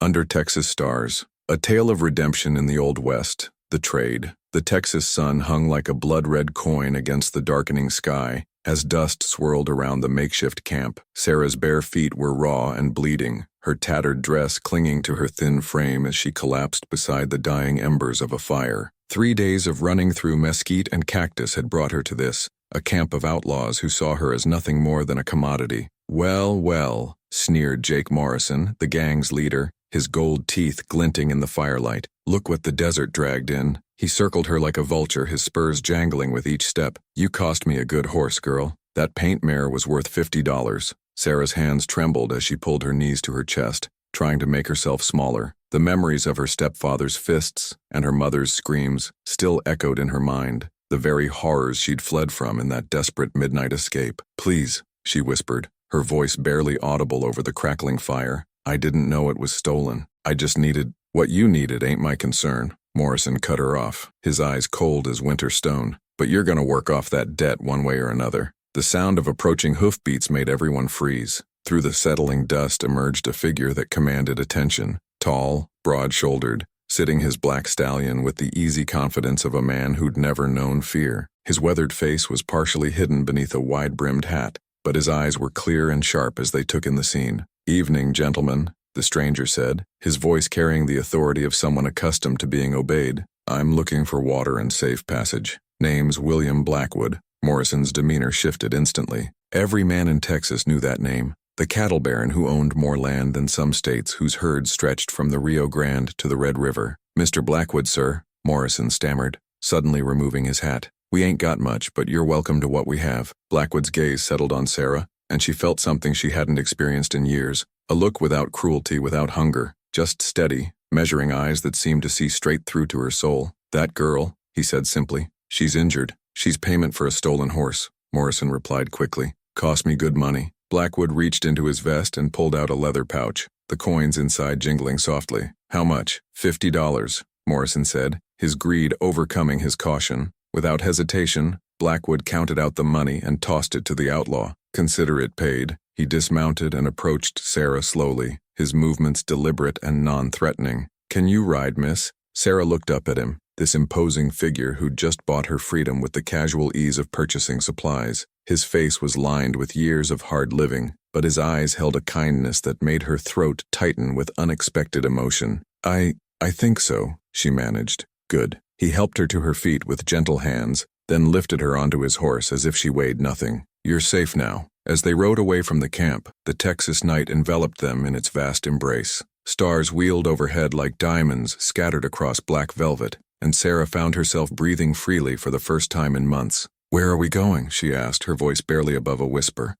Under Texas Stars, a tale of redemption in the Old West, the trade. The Texas sun hung like a blood-red coin against the darkening sky as dust swirled around the makeshift camp. Sarah's bare feet were raw and bleeding, her tattered dress clinging to her thin frame as she collapsed beside the dying embers of a fire. 3 days of running through mesquite and cactus had brought her to this, a camp of outlaws who saw her as nothing more than a commodity. "Well, well," sneered Jake Morrison, the gang's leader, his gold teeth glinting in the firelight. "Look what the desert dragged in." He circled her like a vulture, his spurs jangling with each step. "You cost me a good horse, girl. That paint mare was worth $50. Sarah's hands trembled as she pulled her knees to her chest, trying to make herself smaller. The memories of her stepfather's fists and her mother's screams still echoed in her mind, the very horrors she'd fled from in that desperate midnight escape. "Please," she whispered, her voice barely audible over the crackling fire. "I didn't know it was stolen. I just needed—" "What you needed ain't my concern." Morrison cut her off, his eyes cold as winter stone. "But you're gonna work off that debt one way or another." The sound of approaching hoofbeats made everyone freeze. Through the settling dust emerged a figure that commanded attention, tall, broad-shouldered, sitting his black stallion with the easy confidence of a man who'd never known fear. His weathered face was partially hidden beneath a wide-brimmed hat, but his eyes were clear and sharp as they took in the scene. "Evening, gentlemen," the stranger said, his voice carrying the authority of someone accustomed to being obeyed. "I'm looking for water and safe passage. Name's William Blackwood." Morrison's demeanor shifted instantly. Every man in Texas knew that name. The cattle baron who owned more land than some states, whose herds stretched from the Rio Grande to the Red River. "Mr. Blackwood, sir," Morrison stammered, suddenly removing his hat. "We ain't got much, but you're welcome to what we have." Blackwood's gaze settled on Sarah, and she felt something she hadn't experienced in years. A look without cruelty, without hunger, just steady, measuring eyes that seemed to see straight through to her soul. "That girl," he said simply. "She's injured. She's payment for a stolen horse," Morrison replied quickly. "Cost me good money." Blackwood reached into his vest and pulled out a leather pouch, the coins inside jingling softly. "How much?" $50, Morrison said, his greed overcoming his caution. Without hesitation, Blackwood counted out the money and tossed it to the outlaw. "Consider it paid." He dismounted and approached Sarah slowly, his movements deliberate and non-threatening. "Can you ride, miss?" Sarah looked up at him, this imposing figure who'd just bought her freedom with the casual ease of purchasing supplies. His face was lined with years of hard living, but his eyes held a kindness that made her throat tighten with unexpected emotion. I think so," she managed. "Good." He helped her to her feet with gentle hands, then lifted her onto his horse as if she weighed nothing. "You're safe now." As they rode away from the camp, the Texas night enveloped them in its vast embrace. Stars wheeled overhead like diamonds scattered across black velvet, and Sarah found herself breathing freely for the first time in months. "Where are we going?" she asked, her voice barely above a whisper.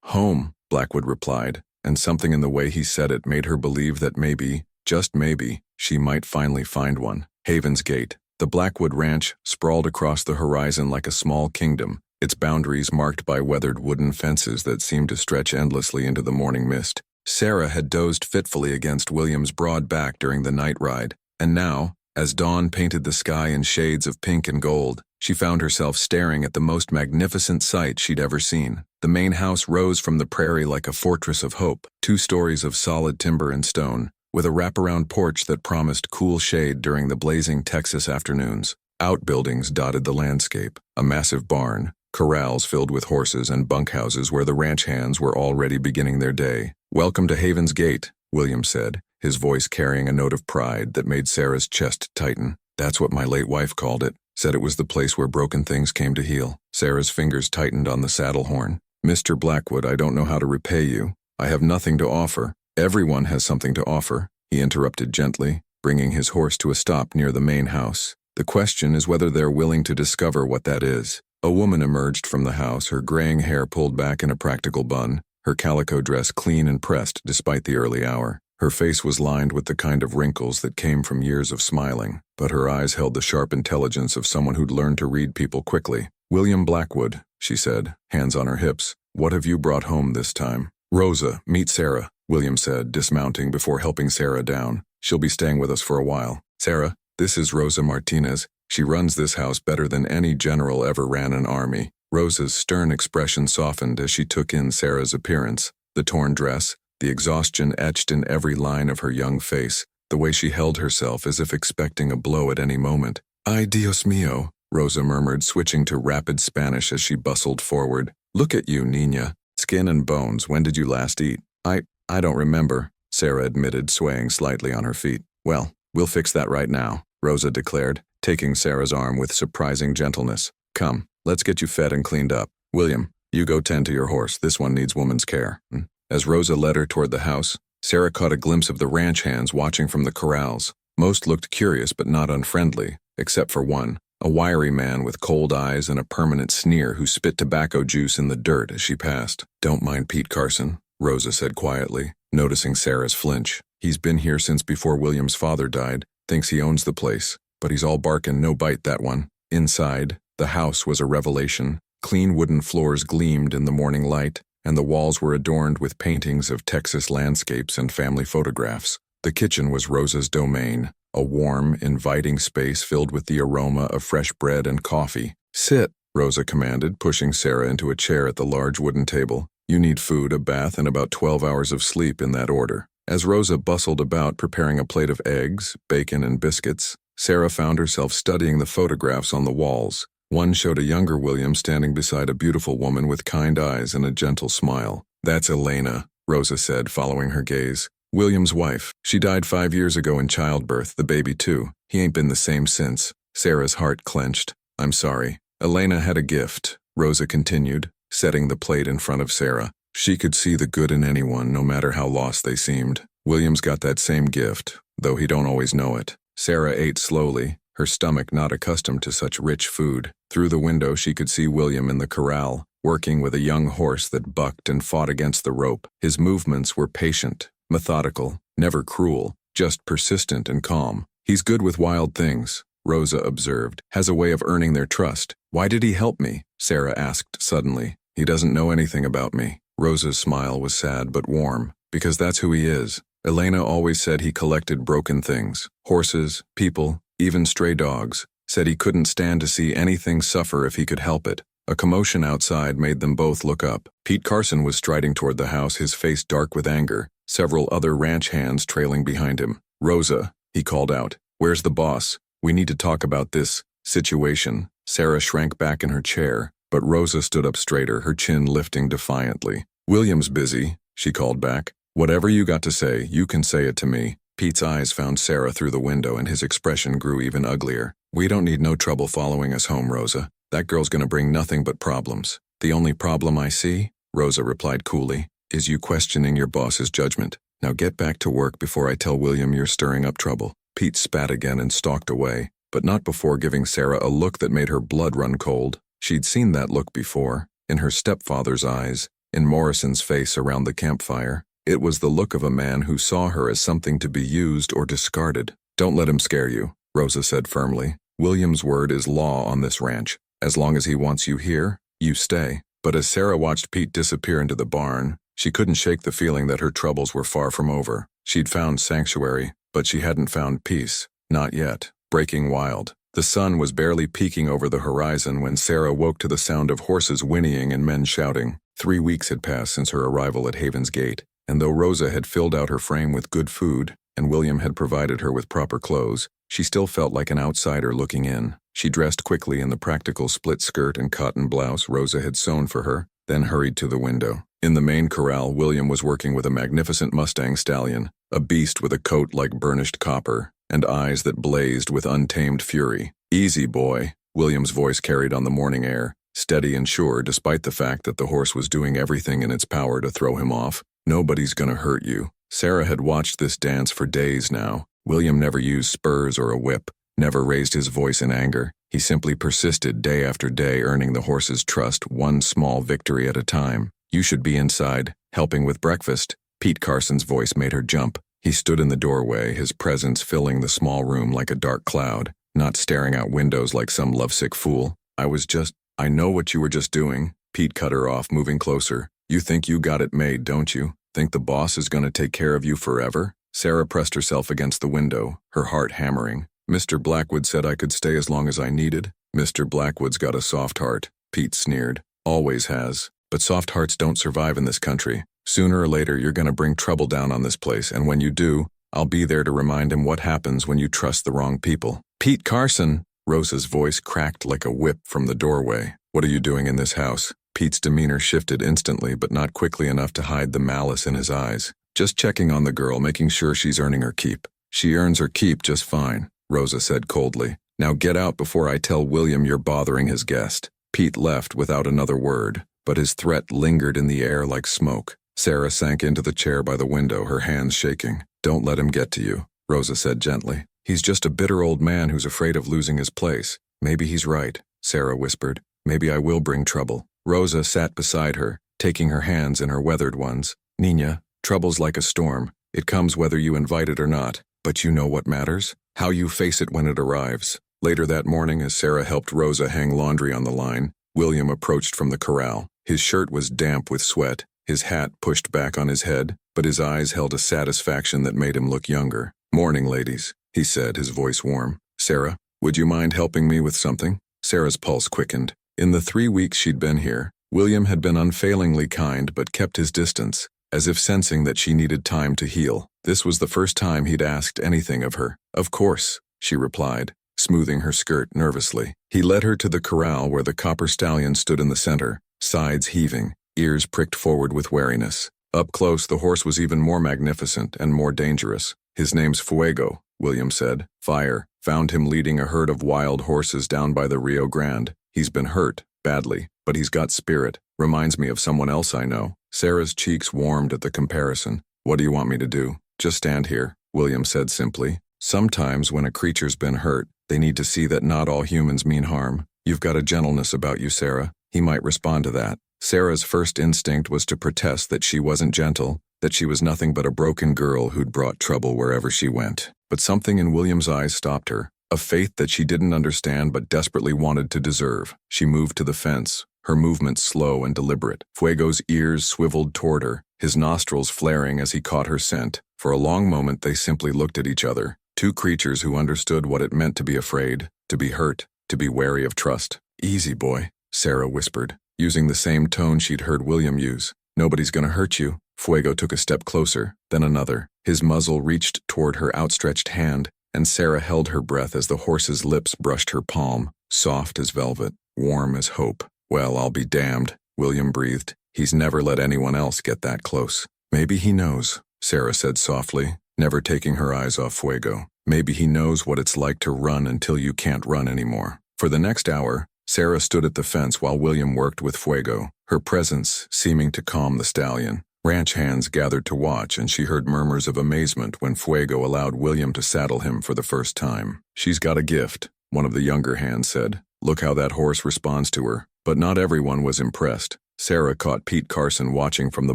"Home," Blackwood replied, and something in the way he said it made her believe that maybe, just maybe, she might finally find one. Haven's Gate. The Blackwood Ranch sprawled across the horizon like a small kingdom, its boundaries marked by weathered wooden fences that seemed to stretch endlessly into the morning mist. Sarah had dozed fitfully against William's broad back during the night ride, and now, as dawn painted the sky in shades of pink and gold, she found herself staring at the most magnificent sight she'd ever seen. The main house rose from the prairie like a fortress of hope, 2 stories of solid timber and stone, with a wraparound porch that promised cool shade during the blazing Texas afternoons. Outbuildings dotted the landscape, a massive barn, corrals filled with horses, and bunkhouses where the ranch hands were already beginning their day. "Welcome to Haven's Gate," William said, his voice carrying a note of pride that made Sarah's chest tighten. "That's what my late wife called it. Said it was the place where broken things came to heal." Sarah's fingers tightened on the saddle horn. "Mr. Blackwood, I don't know how to repay you. I have nothing to offer." "Everyone has something to offer," he interrupted gently, bringing his horse to a stop near the main house. "The question is whether they're willing to discover what that is." A woman emerged from the house, her graying hair pulled back in a practical bun, her calico dress clean and pressed despite the early hour. Her face was lined with the kind of wrinkles that came from years of smiling, but her eyes held the sharp intelligence of someone who'd learned to read people quickly. "William Blackwood," she said, hands on her hips. "What have you brought home this time?" "Rosa, meet Sarah," William said, dismounting before helping Sarah down. "She'll be staying with us for a while." "Sarah, this is Rosa Martinez. She runs this house better than any general ever ran an army." Rosa's stern expression softened as she took in Sarah's appearance, the torn dress, the exhaustion etched in every line of her young face, the way she held herself as if expecting a blow at any moment. Ay, Dios mío, Rosa murmured, switching to rapid Spanish as she bustled forward. Look at you, niña. Skin and bones, when did you last eat? I don't remember, Sarah admitted, swaying slightly on her feet. Well, we'll fix that right now, Rosa declared, taking Sarah's arm with surprising gentleness. Come, let's get you fed and cleaned up. William, you go tend to your horse. This one needs woman's care. As Rosa led her toward the house, Sarah caught a glimpse of the ranch hands watching from the corrals. Most looked curious but not unfriendly, except for one, a wiry man with cold eyes and a permanent sneer who spit tobacco juice in the dirt as she passed. Don't mind Pete Carson, Rosa said quietly, noticing Sarah's flinch. He's been here since before William's father died, thinks he owns the place, but he's all bark and no bite, that one. Inside, the house was a revelation. Clean wooden floors gleamed in the morning light, and the walls were adorned with paintings of Texas landscapes and family photographs. The kitchen was Rosa's domain, a warm, inviting space filled with the aroma of fresh bread and coffee. Sit, Rosa commanded, pushing Sarah into a chair at the large wooden table. You need food, a bath, and about 12 hours of sleep in that order. As Rosa bustled about preparing a plate of eggs, bacon, and biscuits, Sarah found herself studying the photographs on the walls. One showed a younger William standing beside a beautiful woman with kind eyes and a gentle smile. That's Elena, Rosa said, following her gaze. William's wife. She died 5 years ago in childbirth, the baby too. He ain't been the same since. Sarah's heart clenched. I'm sorry. Elena had a gift, Rosa continued, setting the plate in front of Sarah. She could see the good in anyone, no matter how lost they seemed. William's got that same gift, though he don't always know it. Sarah ate slowly, her stomach not accustomed to such rich food. Through the window she could see William in the corral, working with a young horse that bucked and fought against the rope. His movements were patient, methodical, never cruel, just persistent and calm. He's good with wild things, Rosa observed, has a way of earning their trust. Why did he help me? Sarah asked suddenly. He doesn't know anything about me. Rosa's smile was sad but warm, because that's who he is. Elena always said he collected broken things, horses, people, even stray dogs, said he couldn't stand to see anything suffer if he could help it. A commotion outside made them both look up. Pete Carson was striding toward the house, his face dark with anger, several other ranch hands trailing behind him. Rosa, he called out, where's the boss? We need to talk about this situation. Sarah shrank back in her chair, but Rosa stood up straighter, her chin lifting defiantly. William's busy, she called back. Whatever you got to say, you can say it to me. Pete's eyes found Sarah through the window and his expression grew even uglier. We don't need no trouble following us home, Rosa. That girl's gonna bring nothing but problems. The only problem I see, Rosa replied coolly, is you questioning your boss's judgment. Now get back to work before I tell William you're stirring up trouble. Pete spat again and stalked away, but not before giving Sarah a look that made her blood run cold. She'd seen that look before, in her stepfather's eyes, in Morrison's face around the campfire. It was the look of a man who saw her as something to be used or discarded. Don't let him scare you, Rosa said firmly. William's word is law on this ranch. As long as he wants you here, you stay. But as Sarah watched Pete disappear into the barn, she couldn't shake the feeling that her troubles were far from over. She'd found sanctuary, but she hadn't found peace. Not yet. Breaking wild. The sun was barely peeking over the horizon when Sarah woke to the sound of horses whinnying and men shouting. 3 weeks had passed since her arrival at Haven's Gate, and though Rosa had filled out her frame with good food, and William had provided her with proper clothes, she still felt like an outsider looking in. She dressed quickly in the practical split skirt and cotton blouse Rosa had sewn for her, then hurried to the window. In the main corral, William was working with a magnificent Mustang stallion, a beast with a coat like burnished copper, and eyes that blazed with untamed fury. Easy, boy, William's voice carried on the morning air, steady and sure despite the fact that the horse was doing everything in its power to throw him off. Nobody's gonna hurt you. Sarah had watched this dance for days now. William never used spurs or a whip, never raised his voice in anger. He simply persisted day after day, earning the horse's trust one small victory at a time. You should be inside, helping with breakfast. Pete Carson's voice made her jump. He stood in the doorway, his presence filling the small room like a dark cloud, not staring out windows like some lovesick fool. I know what you were just doing. Pete cut her off, moving closer. You think you got it made, don't you? Think the boss is gonna take care of you forever? Sarah pressed herself against the window, her heart hammering. Mr. Blackwood said I could stay as long as I needed. Mr. Blackwood's got a soft heart, Pete sneered. Always has. But soft hearts don't survive in this country. Sooner or later, you're gonna bring trouble down on this place, and when you do, I'll be there to remind him what happens when you trust the wrong people. Pete Carson! Rosa's voice cracked like a whip from the doorway. What are you doing in this house? Pete's demeanor shifted instantly, but not quickly enough to hide the malice in his eyes. Just checking on the girl, making sure she's earning her keep. She earns her keep just fine, Rosa said coldly. Now get out before I tell William you're bothering his guest. Pete left without another word, but his threat lingered in the air like smoke. Sarah sank into the chair by the window, her hands shaking. Don't let him get to you, Rosa said gently. He's just a bitter old man who's afraid of losing his place. Maybe he's right, Sarah whispered. Maybe I will bring trouble. Rosa sat beside her, taking her hands in her weathered ones. Nina, trouble's like a storm. It comes whether you invite it or not. But you know what matters? How you face it when it arrives. Later that morning, as Sarah helped Rosa hang laundry on the line, William approached from the corral. His shirt was damp with sweat, his hat pushed back on his head, but his eyes held a satisfaction that made him look younger. Morning, ladies, he said, his voice warm. Sarah, would you mind helping me with something? Sarah's pulse quickened. In the 3 weeks she'd been here, William had been unfailingly kind but kept his distance, as if sensing that she needed time to heal. This was the first time he'd asked anything of her. Of course, she replied, smoothing her skirt nervously. He led her to the corral where the copper stallion stood in the center, sides heaving, ears pricked forward with wariness. Up close, the horse was even more magnificent and more dangerous. His name's Fuego, William said. Fire found him leading a herd of wild horses down by the Rio Grande. He's been hurt, badly, but he's got spirit. Reminds me of someone else I know. Sarah's cheeks warmed at the comparison. What do you want me to do? Just stand here, William said simply. Sometimes when a creature's been hurt, they need to see that not all humans mean harm. You've got a gentleness about you, Sarah. He might respond to that. Sarah's first instinct was to protest that she wasn't gentle, that she was nothing but a broken girl who'd brought trouble wherever she went. But something in William's eyes stopped her, a faith that she didn't understand but desperately wanted to deserve. She moved to the fence, her movements slow and deliberate. Fuego's ears swiveled toward her, his nostrils flaring as he caught her scent. For a long moment they simply looked at each other, two creatures who understood what it meant to be afraid, to be hurt, to be wary of trust. Easy, boy, Sarah whispered, using the same tone she'd heard William use. Nobody's gonna hurt you. Fuego took a step closer, then another. His muzzle reached toward her outstretched hand, and Sarah held her breath as the horse's lips brushed her palm, soft as velvet, warm as hope. Well, I'll be damned, William breathed. He's never let anyone else get that close. Maybe he knows, Sarah said softly, never taking her eyes off Fuego. Maybe he knows what it's like to run until you can't run anymore. For the next hour, Sarah stood at the fence while William worked with Fuego, her presence seeming to calm the stallion. Ranch hands gathered to watch, and she heard murmurs of amazement when Fuego allowed William to saddle him for the first time. She's got a gift, one of the younger hands said. Look how that horse responds to her. But not everyone was impressed. Sarah caught Pete Carson watching from the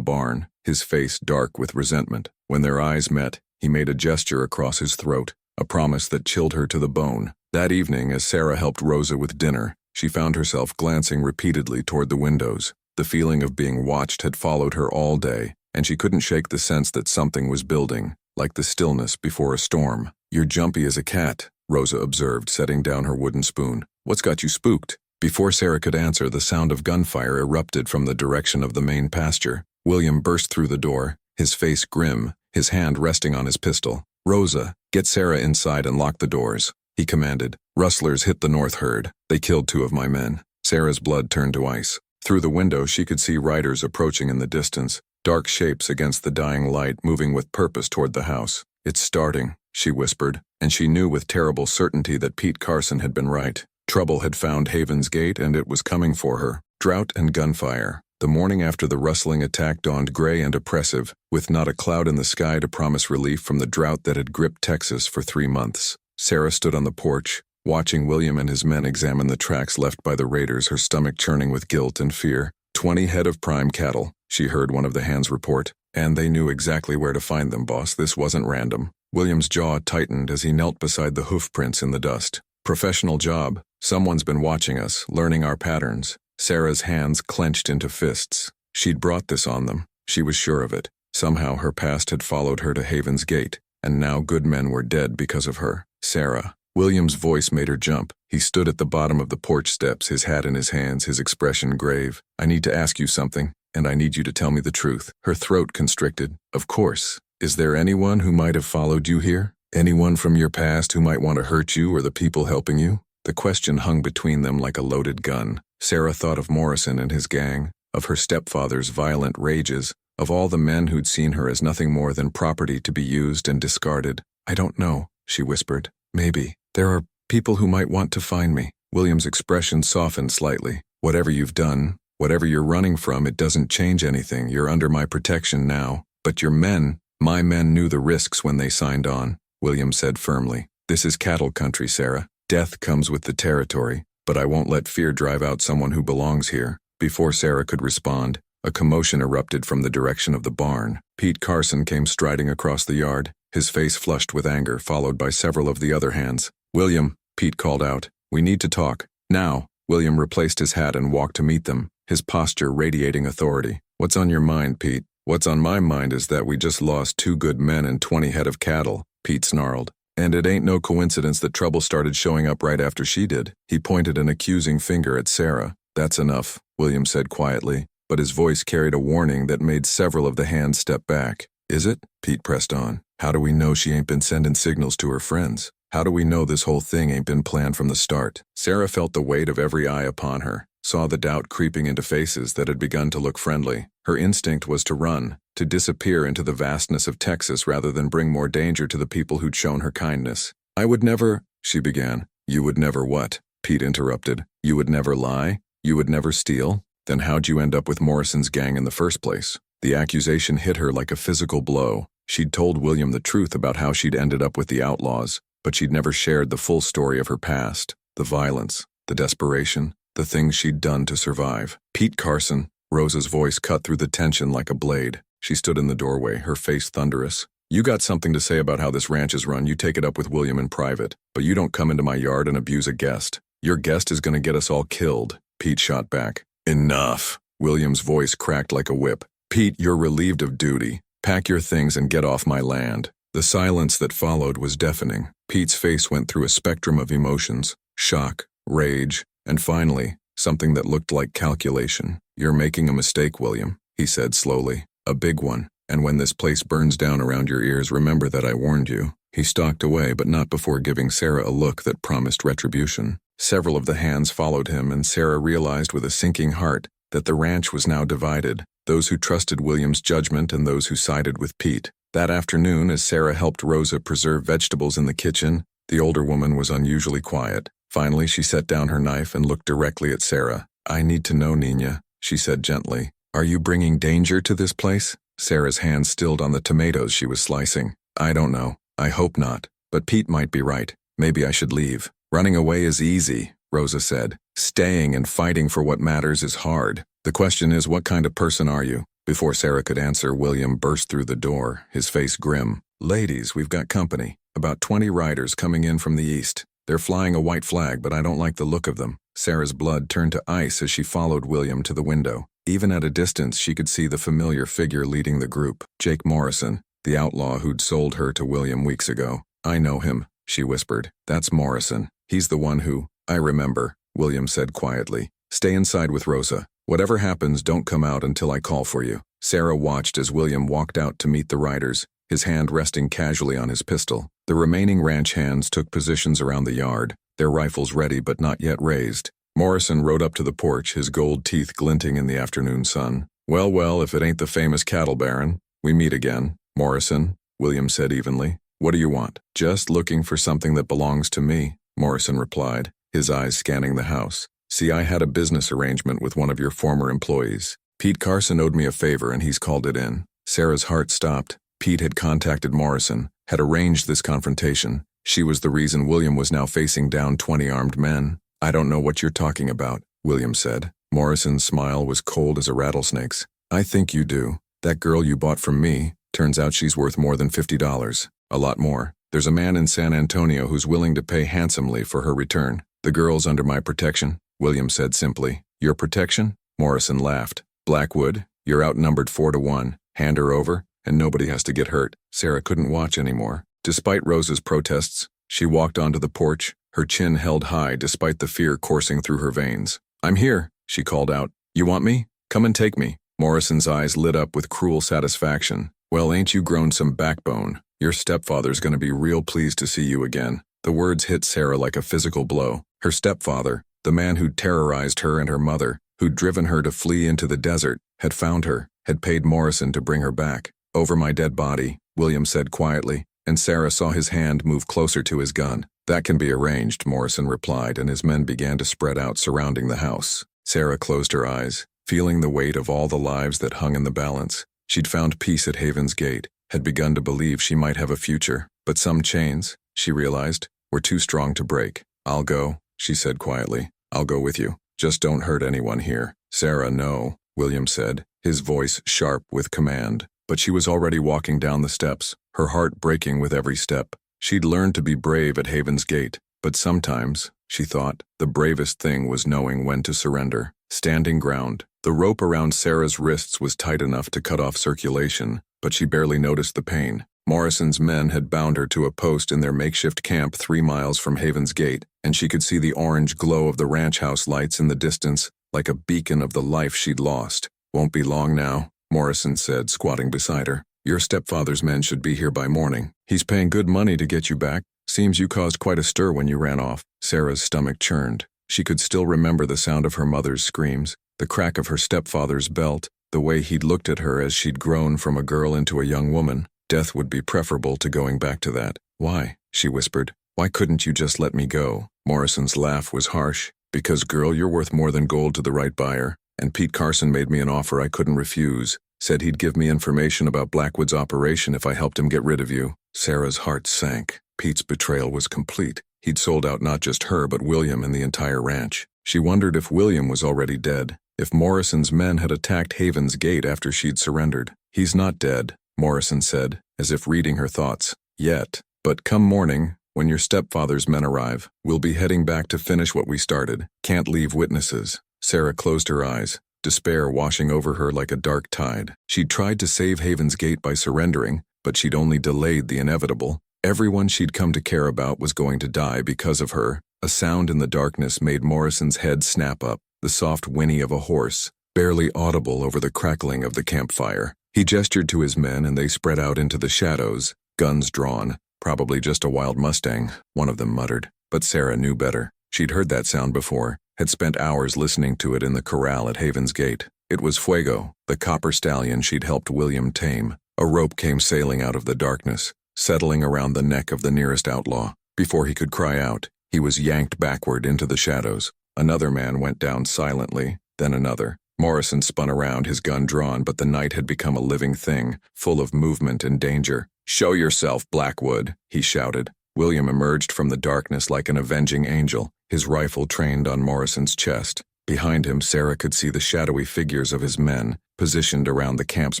barn, his face dark with resentment. When their eyes met, he made a gesture across his throat, a promise that chilled her to the bone. That evening, as Sarah helped Rosa with dinner, she found herself glancing repeatedly toward the windows. The feeling of being watched had followed her all day, and she couldn't shake the sense that something was building, like the stillness before a storm. You're jumpy as a cat, Rosa observed, setting down her wooden spoon. What's got you spooked? Before Sarah could answer, the sound of gunfire erupted from the direction of the main pasture. William burst through the door, his face grim, his hand resting on his pistol. Rosa, get Sarah inside and lock the doors, he commanded. Rustlers hit the north herd. They killed 2 of my men. Sarah's blood turned to ice. Through the window, she could see riders approaching in the distance, dark shapes against the dying light moving with purpose toward the house. It's starting, she whispered, and she knew with terrible certainty that Pete Carson had been right. Trouble had found Haven's Gate, and it was coming for her. Drought and gunfire. The morning after the rustling attack dawned gray and oppressive, with not a cloud in the sky to promise relief from the drought that had gripped Texas for 3 months. Sarah stood on the porch, watching William and his men examine the tracks left by the raiders, her stomach churning with guilt and fear. 20 head of prime cattle, she heard one of the hands report. And they knew exactly where to find them, boss. This wasn't random. William's jaw tightened as he knelt beside the hoof prints in the dust. Professional job. Someone's been watching us, learning our patterns. Sarah's hands clenched into fists. She'd brought this on them. She was sure of it. Somehow her past had followed her to Haven's Gate, and now good men were dead because of her. Sarah. William's voice made her jump. He stood at the bottom of the porch steps, his hat in his hands, his expression grave. I need to ask you something. and I need you to tell me the truth." Her throat constricted. "Of course. Is there anyone who might have followed you here? Anyone from your past who might want to hurt you or the people helping you?" The question hung between them like a loaded gun. Sarah thought of Morrison and his gang, of her stepfather's violent rages, of all the men who'd seen her as nothing more than property to be used and discarded. "I don't know," she whispered. "Maybe. There are people who might want to find me." William's expression softened slightly. "Whatever you've done, whatever you're running from, it doesn't change anything. You're under my protection now. But your men, my men knew the risks when they signed on," William said firmly. "This is cattle country, Sarah. Death comes with the territory, but I won't let fear drive out someone who belongs here." Before Sarah could respond, a commotion erupted from the direction of the barn. Pete Carson came striding across the yard, his face flushed with anger, followed by several of the other hands. "William," Pete called out, "we need to talk. Now." William replaced his hat and walked to meet them, his posture radiating authority. "What's on your mind, Pete?" "What's on my mind is that we just lost 2 good men and 20 head of cattle," Pete snarled. "And it ain't no coincidence that trouble started showing up right after she did." He pointed an accusing finger at Sarah. "That's enough," William said quietly, but his voice carried a warning that made several of the hands step back. "Is it?" Pete pressed on. "How do we know she ain't been sending signals to her friends? How do we know this whole thing ain't been planned from the start?" Sarah felt the weight of every eye upon her, saw the doubt creeping into faces that had begun to look friendly. Her instinct was to run, to disappear into the vastness of Texas rather than bring more danger to the people who'd shown her kindness. "I would never," she began. "You would never what?" Pete interrupted. "You would never lie? You would never steal? Then how'd you end up with Morrison's gang in the first place?" The accusation hit her like a physical blow. She'd told William the truth about how she'd ended up with the outlaws, but she'd never shared the full story of her past, the violence, the desperation, the things she'd done to survive. "Pete Carson," Rosa's voice cut through the tension like a blade. She stood in the doorway, her face thunderous. "You got something to say about how this ranch is run, you take it up with William in private, but you don't come into my yard and abuse a guest. Your guest is going to get us all killed," Pete shot back. "Enough." William's voice cracked like a whip. "Pete, you're relieved of duty. Pack your things and get off my land." The silence that followed was deafening. Pete's face went through a spectrum of emotions: shock, rage, and finally, something that looked like calculation. "You're making a mistake, William," he said slowly. "A big one. And when this place burns down around your ears, remember that I warned you." He stalked away, but not before giving Sarah a look that promised retribution. Several of the hands followed him, and Sarah realized with a sinking heart that the ranch was now divided, those who trusted William's judgment and those who sided with Pete. That afternoon, as Sarah helped Rosa preserve vegetables in the kitchen, the older woman was unusually quiet. Finally, she set down her knife and looked directly at Sarah. "I need to know, Nina," she said gently. "Are you bringing danger to this place?" Sarah's hand stilled on the tomatoes she was slicing. "I don't know. I hope not. But Pete might be right. Maybe I should leave." "Running away is easy," Rosa said. "Staying and fighting for what matters is hard. The question is, what kind of person are you?" Before Sarah could answer, William burst through the door, his face grim. "Ladies, we've got company. About 20 riders coming in from the east. They're flying a white flag, but I don't like the look of them." Sarah's blood turned to ice as she followed William to the window. Even at a distance, she could see the familiar figure leading the group, Jake Morrison, the outlaw who'd sold her to William weeks ago. "I know him," she whispered. "That's Morrison. He's the one who—" "I remember," William said quietly. "Stay inside with Rosa. Whatever happens, don't come out until I call for you." Sarah watched as William walked out to meet the riders, his hand resting casually on his pistol. The remaining ranch hands took positions around the yard, their rifles ready but not yet raised. Morrison rode up to the porch, his gold teeth glinting in the afternoon sun. "Well, well, if it ain't the famous cattle baron, we meet again." "Morrison," William said evenly. "What do you want?" "Just looking for something that belongs to me," Morrison replied, his eyes scanning the house. "See, I had a business arrangement with one of your former employees. Pete Carson owed me a favor and he's called it in." Sarah's heart stopped. Pete had contacted Morrison, had arranged this confrontation. She was the reason William was now facing down 20 armed men. "I don't know what you're talking about," William said. Morrison's smile was cold as a rattlesnake's. "I think you do. That girl you bought from me, turns out she's worth more than $50. A lot more. There's a man in San Antonio who's willing to pay handsomely for her return. The girl's under my protection," William said simply. "Your protection?" Morrison laughed. "Blackwood, you're outnumbered 4-1. Hand her over, and nobody has to get hurt." Sarah couldn't watch anymore. Despite Rosa's protests, she walked onto the porch, her chin held high despite the fear coursing through her veins. "I'm here," she called out. "You want me? Come and take me." Morrison's eyes lit up with cruel satisfaction. Well, ain't you grown some backbone? Your stepfather's gonna be real pleased to see you again. The words hit Sarah like a physical blow. Her stepfather, the man who'd terrorized her and her mother, who'd driven her to flee into the desert, had found her, had paid Morrison to bring her back. Over my dead body, William said quietly, and Sarah saw his hand move closer to his gun. That can be arranged, Morrison replied, and his men began to spread out surrounding the house. Sarah closed her eyes, feeling the weight of all the lives that hung in the balance. She'd found peace at Haven's Gate, had begun to believe she might have a future, but some chains, she realized, were too strong to break. I'll go, she said quietly. I'll go with you. Just don't hurt anyone here. Sarah, no, William said, his voice sharp with command. But she was already walking down the steps, her heart breaking with every step. She'd learned to be brave at Haven's Gate, but sometimes, she thought, the bravest thing was knowing when to surrender. Standing ground. The rope around Sarah's wrists was tight enough to cut off circulation, but she barely noticed the pain. Morrison's men had bound her to a post in their makeshift camp 3 miles from Haven's Gate, and she could see the orange glow of the ranch house lights in the distance, like a beacon of the life she'd lost. Won't be long now, Morrison said, squatting beside her. Your stepfather's men should be here by morning. He's paying good money to get you back. Seems you caused quite a stir when you ran off. Sarah's stomach churned. She could still remember the sound of her mother's screams, the crack of her stepfather's belt, the way he'd looked at her as she'd grown from a girl into a young woman. Death would be preferable to going back to that. Why? She whispered. Why couldn't you just let me go? Morrison's laugh was harsh. Because, girl, you're worth more than gold to the right buyer. And Pete Carson made me an offer I couldn't refuse. Said he'd give me information about Blackwood's operation if I helped him get rid of you. Sarah's heart sank. Pete's betrayal was complete. He'd sold out not just her but William and the entire ranch. She wondered if William was already dead, if Morrison's men had attacked Haven's Gate after she'd surrendered. He's not dead, Morrison said, as if reading her thoughts. Yet. But come morning, when your stepfather's men arrive, we'll be heading back to finish what we started. Can't leave witnesses. Sarah closed her eyes, despair washing over her like a dark tide. She'd tried to save Haven's Gate by surrendering, but she'd only delayed the inevitable. Everyone she'd come to care about was going to die because of her. A sound in the darkness made Morrison's head snap up, the soft whinny of a horse, barely audible over the crackling of the campfire. He gestured to his men and they spread out into the shadows, guns drawn. Probably just a wild Mustang, one of them muttered. But Sarah knew better. She'd heard that sound before, had spent hours listening to it in the corral at Haven's Gate. It was Fuego, the copper stallion she'd helped William tame. A rope came sailing out of the darkness, settling around the neck of the nearest outlaw. Before he could cry out, he was yanked backward into the shadows. Another man went down silently, then another. Morrison spun around, his gun drawn, but the night had become a living thing, full of movement and danger. "Show yourself, Blackwood," he shouted. William emerged from the darkness like an avenging angel, his rifle trained on Morrison's chest. Behind him, Sarah could see the shadowy figures of his men, positioned around the camp's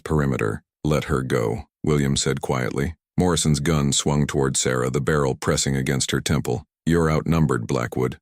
perimeter. "Let her go," William said quietly. Morrison's gun swung toward Sarah, the barrel pressing against her temple. "You're outnumbered, Blackwood.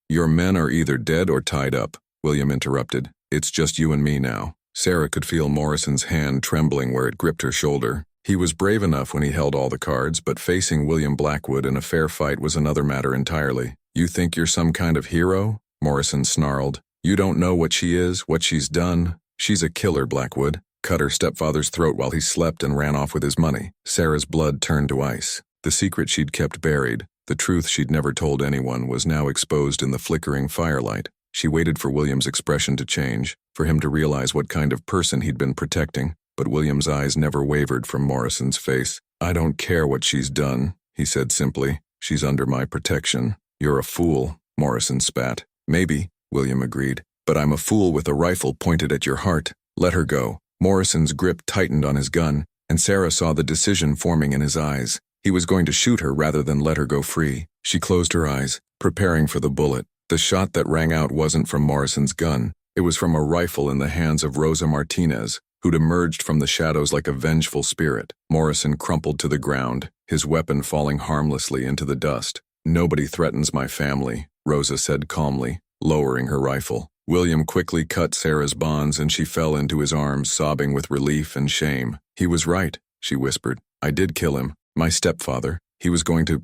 Your men are either dead or tied up," William interrupted. "It's just you and me now." Sarah could feel Morrison's hand trembling where it gripped her shoulder. He was brave enough when he held all the cards, but facing William Blackwood in a fair fight was another matter entirely. "You think you're some kind of hero?" Morrison snarled. "You don't know what she is, what she's done. She's a killer, Blackwood. Cut her stepfather's throat while he slept and ran off with his money." Sarah's blood turned to ice. The secret she'd kept buried, the truth she'd never told anyone, was now exposed in the flickering firelight. She waited for William's expression to change, for him to realize what kind of person he'd been protecting, but William's eyes never wavered from Morrison's face. "I don't care what she's done," he said simply. "She's under my protection." "You're a fool," Morrison spat. "Maybe," William agreed, "but I'm a fool with a rifle pointed at your heart. Let her go." Morrison's grip tightened on his gun, and Sarah saw the decision forming in his eyes. He was going to shoot her rather than let her go free. She closed her eyes, preparing for the bullet. The shot that rang out wasn't from Morrison's gun. It was from a rifle in the hands of Rosa Martinez, who'd emerged from the shadows like a vengeful spirit. Morrison crumpled to the ground, his weapon falling harmlessly into the dust. "Nobody threatens my family," Rosa said calmly, lowering her rifle. William quickly cut Sarah's bonds and she fell into his arms, sobbing with relief and shame. "He was right," she whispered. "I did kill him. My stepfather. He was going to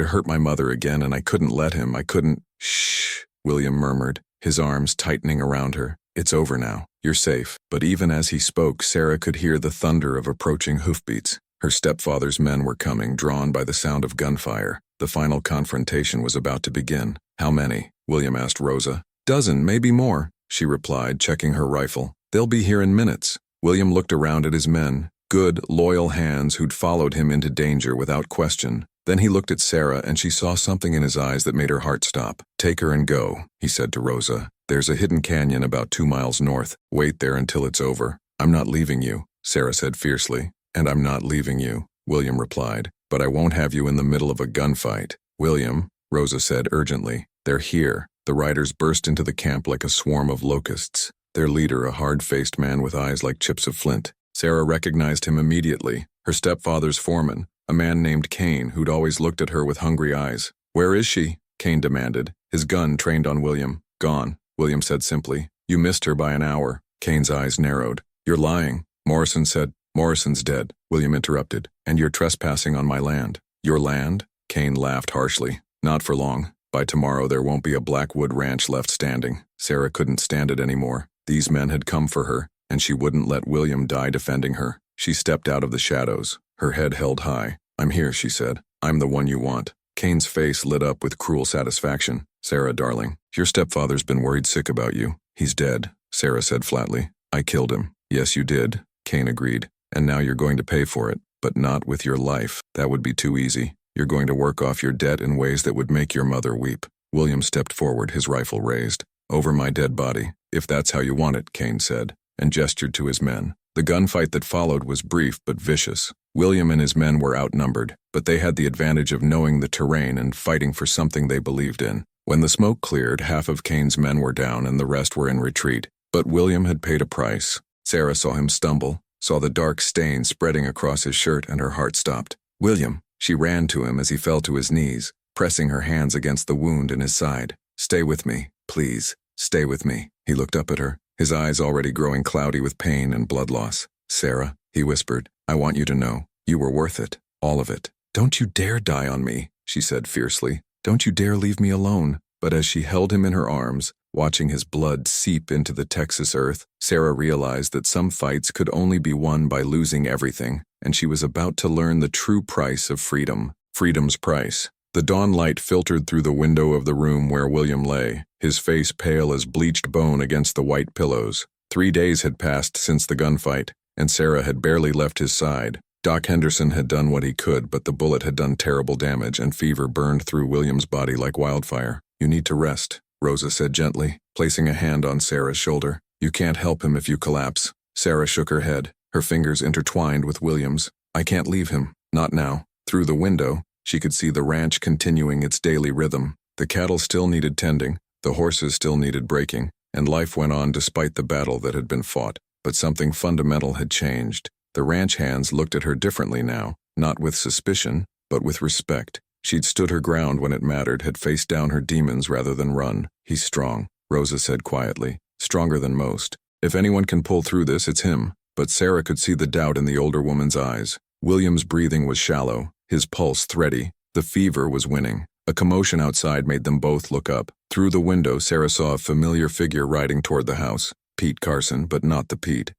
hurt my mother again, and I couldn't let him. I couldn't." "Shh," William murmured, his arms tightening around her. It's over now. You're safe. But even as he spoke, Sarah could hear the thunder of approaching hoofbeats. Her stepfather's men were coming, drawn by the sound of gunfire. The final confrontation was about to begin. How many? William asked Rosa. Dozen, maybe more, she replied, checking her rifle. They'll be here in minutes. William looked around at his men, good, loyal hands who'd followed him into danger without question. Then he looked at Sarah, and she saw something in his eyes that made her heart stop. Take her and go, he said to Rosa. There's a hidden canyon about 2 miles north. Wait there until it's over. I'm not leaving you, Sarah said fiercely. And I'm not leaving you, William replied. But I won't have you in the middle of a gunfight. William, Rosa said urgently. They're here. The riders burst into the camp like a swarm of locusts. Their leader, a hard-faced man with eyes like chips of flint. Sarah recognized him immediately. Her stepfather's foreman, a man named Kane, who'd always looked at her with hungry eyes. Where is she? Kane demanded, his gun trained on William. Gone, William said simply. You missed her by an hour. Kane's eyes narrowed. You're lying, Morrison said. Morrison's dead, William interrupted. And you're trespassing on my land. Your land? Kane laughed harshly. Not for long. By tomorrow there won't be a Blackwood ranch left standing. Sarah couldn't stand it anymore. These men had come for her, and she wouldn't let William die defending her. She stepped out of the shadows, her head held high. I'm here, she said. I'm the one you want. Kane's face lit up with cruel satisfaction. Sarah, darling, your stepfather's been worried sick about you. He's dead, Sarah said flatly. I killed him. Yes, you did, Kane agreed. And now you're going to pay for it, but not with your life. That would be too easy. You're going to work off your debt in ways that would make your mother weep. William stepped forward, his rifle raised. Over my dead body, if that's how you want it, Kane said, and gestured to his men. The gunfight that followed was brief but vicious. William and his men were outnumbered, but they had the advantage of knowing the terrain and fighting for something they believed in. When the smoke cleared, half of Kane's men were down and the rest were in retreat. But William had paid a price. Sarah saw him stumble, saw the dark stain spreading across his shirt, and her heart stopped. William, she ran to him as he fell to his knees, pressing her hands against the wound in his side. Stay with me, please. Stay with me. He looked up at her, his eyes already growing cloudy with pain and blood loss. Sarah, he whispered, I want you to know, you were worth it. All of it. Don't you dare die on me, she said fiercely. Don't you dare leave me alone. But as she held him in her arms, watching his blood seep into the Texas earth, Sarah realized that some fights could only be won by losing everything, and she was about to learn the true price of freedom. Freedom's price. The dawn light filtered through the window of the room where William lay, his face pale as bleached bone against the white pillows. 3 days had passed since the gunfight, and Sarah had barely left his side. Doc Henderson had done what he could, but the bullet had done terrible damage, and fever burned through William's body like wildfire. You need to rest, Rosa said gently, placing a hand on Sarah's shoulder. You can't help him if you collapse. Sarah shook her head, her fingers intertwined with William's. I can't leave him. Not now. Through the window, she could see the ranch continuing its daily rhythm. The cattle still needed tending, the horses still needed breaking, and life went on despite the battle that had been fought. But something fundamental had changed. The ranch hands looked at her differently now, not with suspicion, but with respect. She'd stood her ground when it mattered, had faced down her demons rather than run. He's strong, Rosa said quietly, stronger than most. If anyone can pull through this, it's him. But Sarah could see the doubt in the older woman's eyes. William's breathing was shallow, his pulse thready. The fever was winning. A commotion outside made them both look up. Through the window, Sarah saw a familiar figure riding toward the house. Pete Carson, but not the Pete.